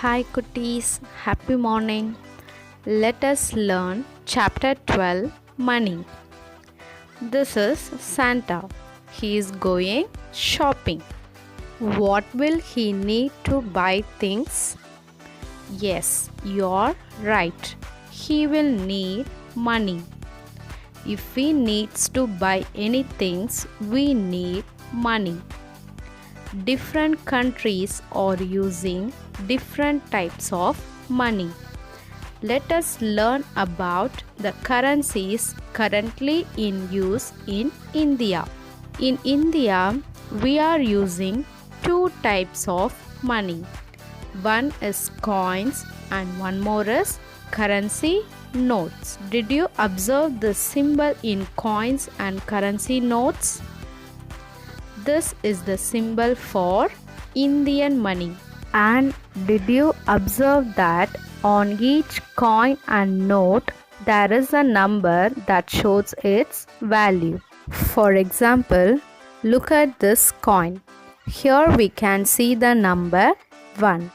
Hi cuties, happy morning. Let us learn chapter 12 Money. This is Santa. He is going shopping. What will he need to buy things? Yes, you're right. He will need money. If he needs to buy any things, we need money. Different countries are using different types of money. Let us learn about the currencies currently in use in India. In India, we are using two types of money. One is coins and one more is currency notes. Did you observe the symbol in coins and currency notes? This is the symbol for Indian money. And did you observe that on each coin and note there is a number that shows its value? For example, look at this coin. Here we can see the number 1.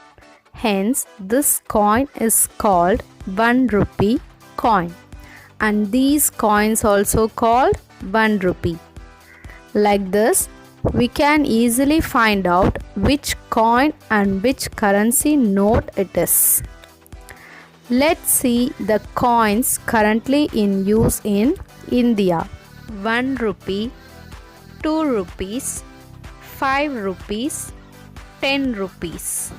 Hence, this coin is called 1 rupee coin. And these coins also called 1 rupee. Like this, we can easily find out which coin and which currency note it is. Let's see the coins currently in use in India. 1 rupee, 2 rupees, 5 rupees, 10 rupees.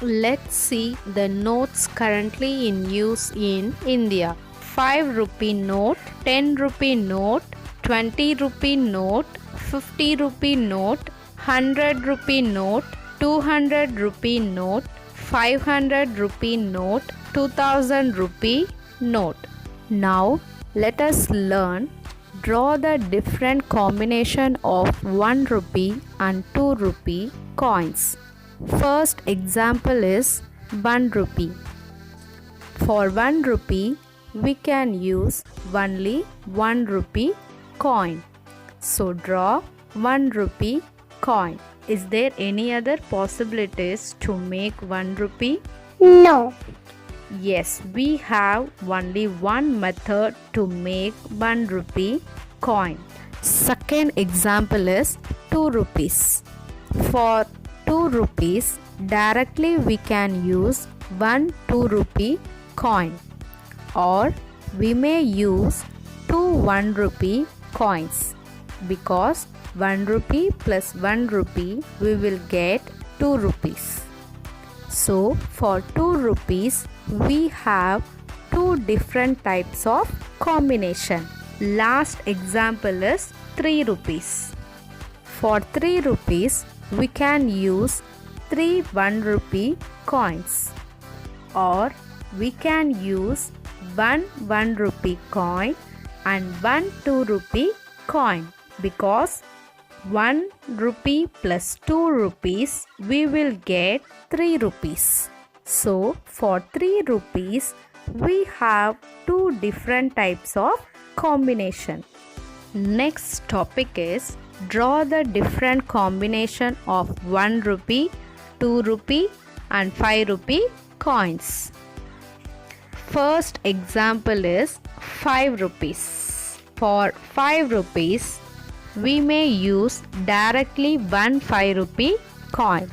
Let's see the notes currently in use in India. 5 rupee note, 10 rupee note, 20 rupee note, 50 rupee note, 100 rupee note, 200 rupee note, 500 rupee note, 2000 rupee note. Now let us learn draw the different combination of 1 rupee and 2 rupee coins. First example is 1 rupee. For 1 rupee we can use only 1 rupee coin. So draw 1 rupee coin. Is there any other possibilities to make 1 rupee? No. Yes, we have only one method to make 1 rupee coin. Second example is 2 rupees. For 2 rupees, directly we can use 1 2 rupee coin, or we may use 2 1 rupee coins, because 1 rupee plus 1 rupee we will get 2 rupees. So for 2 rupees we have two different types of combination. Last example is 3 rupees. For 3 rupees we can use 3 1 rupee coins, or we can use 1 1 rupee coin and 1 2 rupee coin, because 1 rupee plus 2 rupees we will get 3 rupees. So for 3 rupees we have two different types of combination. Next topic is draw the different combination of 1 rupee, 2 rupee and 5 rupee coins. First example is 5 rupees. For 5 rupees we may use directly 1 5 rupee coin,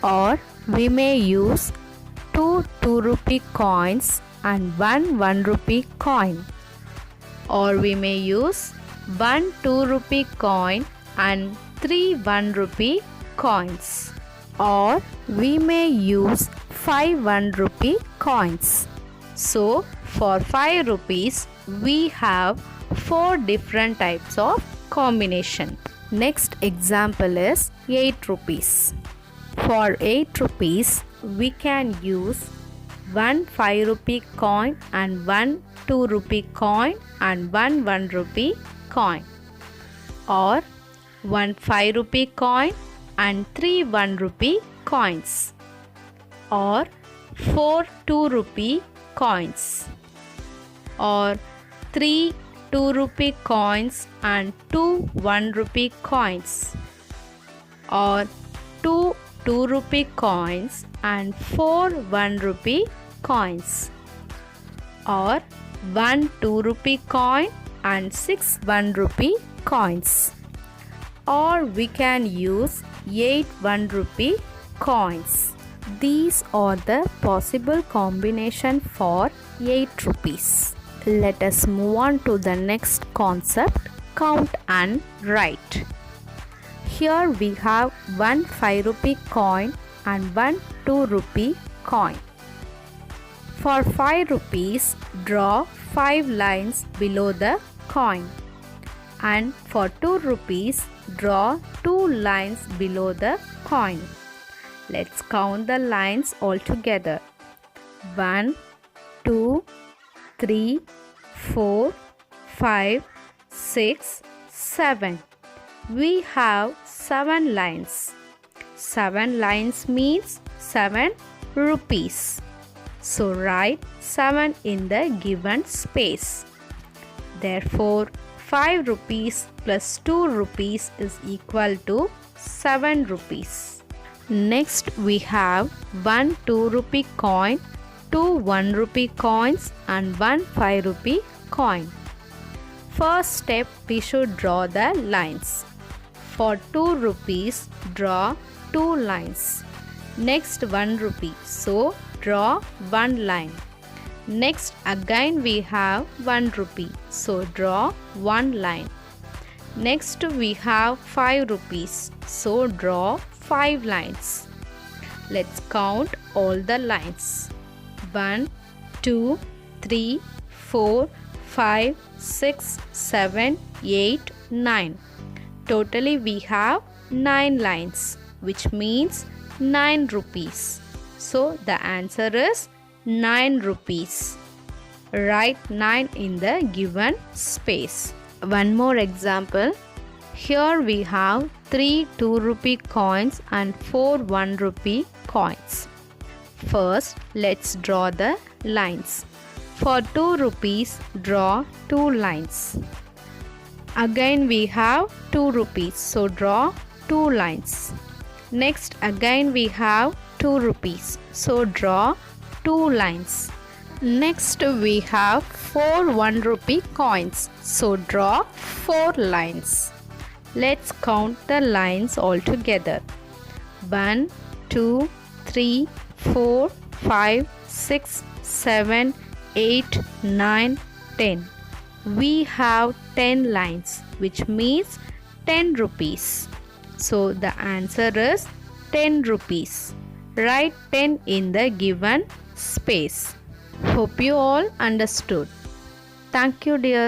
or we may use 2 2 rupee coins and 1 1 rupee coin, or we may use 1 2 rupee coin and 3 1 rupee coins, or we may use 5 1 rupee coins. So for 5 rupees we have 4 different types of combination. Next example is 8 rupees. For 8 rupees we can use 1 5 rupee coin and 1 2 rupee coin and 1 1 rupee coin, or 1 5 rupee coin and 3 1 rupee coins, or 4 2 rupee coins, or 3 2 rupee coins and 2 1 rupee coins, or 2 2 rupee coins and 4 1 rupee coins, or 1 2 rupee coin and 6 1 rupee coins, or we can use 8 1 rupee coins. These are the possible combination for 8 rupees. Let us move on to the next concept, count and write. Here we have 1 5 rupee coin and 1 2 rupee coin. For 5 rupees, draw 5 lines below the coin, and for 2 rupees, draw 2 lines below the coin. Let's count the lines all together. 1 2 3 4 5 6 7. We have 7 lines. 7 lines means 7 rupees. So write 7 in the given space. Therefore, 5 rupees plus 2 rupees is equal to 7 rupees. Next we have 1 2 rupee coin, 2 1 rupee coins and 1 5 rupee coin. First step, we should draw the lines. For 2 rupees, draw 2 lines. Next 1 rupee, so draw 1 line. Next again we have 1 rupee, so draw 1 line. Next we have 5 rupees, so draw 5 lines. Let's count all the lines. 1 2 3 4 5 6 7 8 9. Totally we have 9 lines, which means 9 rupees. So the answer is 9 rupees. Write 9 in the given space. One more example. Here we have 3 2 rupee coins and 4 1 rupee coins. First, let's draw the lines. For 2 rupees, draw 2 lines. Again we have 2 rupees, so draw 2 lines. Next again we have 2 rupees, so draw 2 lines. Next we have 4 1 rupee coins, so draw 4 lines. Let's count the lines all together. 1 2 3 4 5 6 7 8 9 10. We have 10 lines, which means 10 rupees. So the answer is 10 rupees. Write 10 in the given space. Hope you all understood. Thank you, dear.